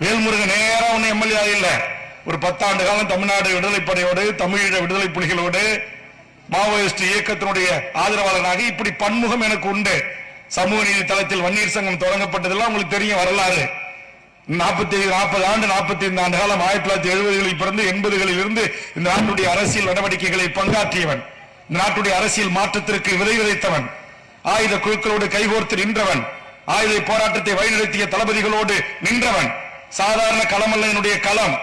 வேல்முருகன் நேரா ஒண்ணு எம்எல்ஏ இல்ல, ஒரு 10 ஆண்டு காலம் தமிழ்நாடு விடுதலைப்படையோடு தமிழீழ விடுதலை புலிகளோடு மாவோயிஸ்ட் இயக்கத்தினுடைய ஆதரவாளராக இப்படி பன்முகம் எனக்கு உண்டு. சமூக நீதி தளத்தில் வன்னியர் சங்கம் தொடங்கப்பட்டதெல்லாம் உங்களுக்கு தெரியும் வரலாறு. 40 ஆண்டு 45 ஆண்டு காலம் 1970களில் பிறந்து 80களில் இருந்து இந்த நாட்டுடைய அரசியல் நடவடிக்கைகளை பங்காற்றியவன், இந்த நாட்டுடைய அரசியல் மாற்றத்திற்கு விதை விதைத்தவன், ஆயுத குழுக்களோடு கைகோர்த்து நின்றவன், ஆயுத போராட்டத்தை வழிநடத்திய தளபதிகளோடு நின்றவன். சாதாரண களம் அல்ல என்னுடைய களம்.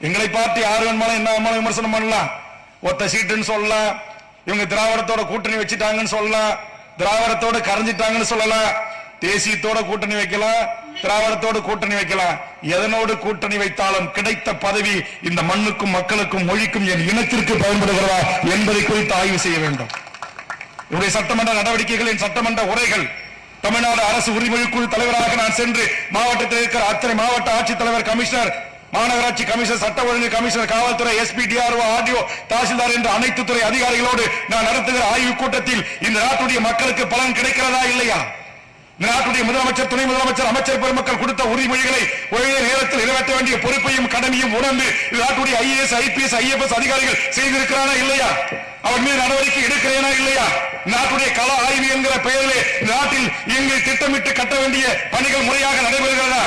எங்களை பார்த்து யாரு வேணுமாலும் என்ன விமர்சனம் பண்ணலாம், ஒத்த சீட்டுன்னு சொல்லலாம், இவங்க திராவிடத்தோட கூட்டணி வச்சுட்டாங்கன்னு சொல்லலாம், திராவிடத்தோட கரைஞ்சிட்டாங்கன்னு சொல்லலாம், தேசியத்தோட கூட்டணி வைக்கலாம், திராவிடத்தோடு கூட்டணி வைக்கலாம். எதனோடு கூட்டணி வைத்தாலும் கிடைத்த பதவி இந்த மண்ணுக்கும் மக்களுக்கும் மொழிக்கும் என் இனத்திற்கு பயன்படுகிறதா என்பதை குறித்து ஆய்வு செய்ய வேண்டும். என்னுடைய சட்டமன்ற நடவடிக்கைகள், என் சட்டமன்ற உரைகள், தமிழ்நாடு அரசு உரிமை குழு தலைவராக நான் சென்று மாவட்டத்தில் இருக்கிற அத்தனை மாவட்ட ஆட்சித்தலைவர், கமிஷனர், மாநகராட்சி கமிஷனர், சட்ட ஒழுங்கு கமிஷனர், காவல்துறை, எஸ்பி, டிஆர்ஓ, ஆர்டிஓ, தாசில்தார் என்ற அனைத்து துறை அதிகாரிகளோடு நான் நடத்துகிற ஆய்வுக் கூட்டத்தில் இந்த நாட்டுடைய மக்களுக்கு பலன் கிடைக்கிறதா இல்லையா, நாட்டுடைய முதலமைச்சர், துணை முதலமைச்சர், அமைச்சர் பெருமக்கள் கொடுத்த உறுதிமொழிகளை ஒரே நேரத்தில் நிறைவேற்ற வேண்டிய பொறுப்பையும் கடமையும் உணர்ந்து நாட்டுடைய IAS, IPS, IFS அதிகாரிகள் செய்திருக்கிறானா இல்லையா, அவன் மீது நடவடிக்கை எடுக்கிறேனா இல்லையா, நாட்டுடைய கள ஆய்வு என்கிற பெயரிலே நாட்டில் இங்கு திட்டமிட்டு கட்ட வேண்டிய பணிகள் முறையாக நடைபெறுகிறதா,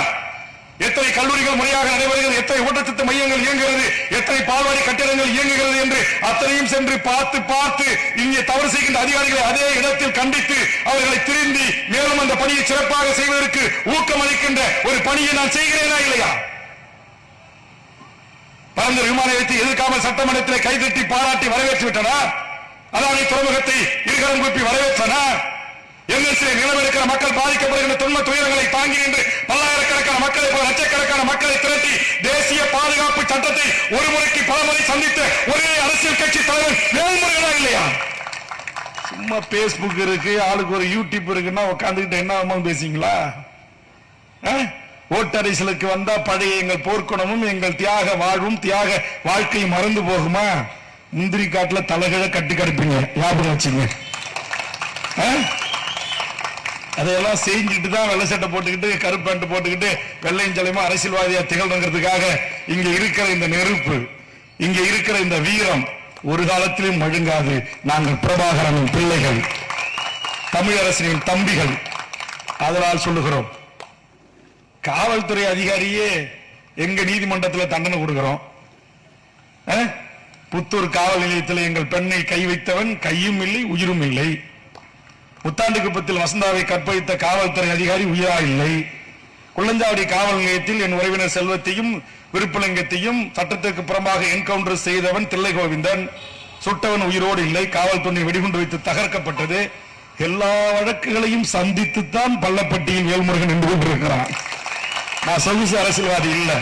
எத்தனை கல்லூரிகள் முறையாக நடைபெறுகிறது, எத்தனை ஊட்டச்சத்து மையங்கள் இயங்குகிறது, எத்தனை பால்வாடி கட்டிடங்கள் இயங்குகிறது என்று அத்தனையும் சென்று பார்த்து இங்கே தவறு செய்கின்ற அதிகாரிகளை அதே இடத்தில் கண்டித்து அவர்களை திருந்தி மேலும் அந்த பணியை சிறப்பாக செய்வதற்கு ஊக்கமளிக்கின்ற ஒரு பணியை நான் செய்கிறேனா இல்லையா, பரந்தூர் விமான நிலையத்தை எதிர்க்காமல் சட்டமன்றத்தில் கைதட்டி பாராட்டி வரவேற்று விட்டனா, அதானி துறைமுகத்தை இருகரம் கூப்பி வரவேற்றனா, என்எல்சியில் நிலவிருக்கிற மக்கள் பாதிக்கப்படுகின்ற துன்ப துயரங்களை தாங்கி நின்று பல்லாயிரக்கணக்கான மக்களை, லட்சக்கணக்கான மக்களை திரட்டி தேசிய பாதுகாப்பு சட்டத்தை ஒரு முறைக்கு பலமுறை சந்தித்த ஒரே அரசியல் கட்சி தலைவர் வேல்முருகனா இல்லையா? சும்மா பேஸ்புக் இருக்கு, ஆளுக்கு ஒரு யூடியூப் இருக்குன்னா உட்காந்துக்கிட்டு என்ன பேசிங்களா? ஓட்டரிசலுக்கு வந்தா பழைய எங்கள் போர்க்குணமும் எங்கள் தியாக வாழ்வும் தியாக வாழ்க்கையும் மறந்து போகுமா? முந்திரி காட்டுல தலைகளை கட்டி கடுப்பீங்க, ஞாபகம் வச்சுங்க. அதையெல்லாம் செஞ்சுட்டு தான் வெள்ளை சட்டை போட்டுக்கிட்டு கருப்பு பேண்ட் போட்டுக்கிட்டு வெள்ளையும் ஜலையுமா அரசியல்வாதியா திகழ்றதுக்காக இங்க இருக்கிற இந்த நெருப்பு, இங்க இருக்கிற இந்த வீரம் ஒரு காலத்திலும் மழுங்காது. நாங்கள் பிரபாகரனின் பிள்ளைகள், தமிழரசனின் தம்பிகள். அதனால் சொல்லுகிறோம், காவல்துறை அதிகாரியே எங்க நீதிமன்றத்தில் தண்டனை கொடுக்கிறோம். புத்தூர் காவல் நிலையத்தில் எங்கள் பெண்ணை கை வைத்தவன் கையும் இல்லை உயிரும் இல்லை. முத்தாண்டு குப்பத்தில் வசந்தாவை கற்பழித்த காவல்துறை அதிகாரி உயிரா இல்லை. குள்ளஞ்சாவடி காவல் நிலையத்தில் என் உறவினர் செல்வத்தையும் விருப்பலிங்கத்தையும் சட்டத்திற்கு புறம்பாக என்கவுண்டர் செய்தவன் தில்லை கோவிந்தன், சுட்டவன் உயிரோடு இல்லை. காவல்துறை வெடிகுண்டு வைத்து தகர்க்கப்பட்டது. எல்லா வழக்குகளையும் சந்தித்துத்தான் பள்ளப்பட்டியில் வேல்முருகன் நின்று கொண்டிருக்கிறான். நான் சொகுசு அரசியல்வாதி இல்லை.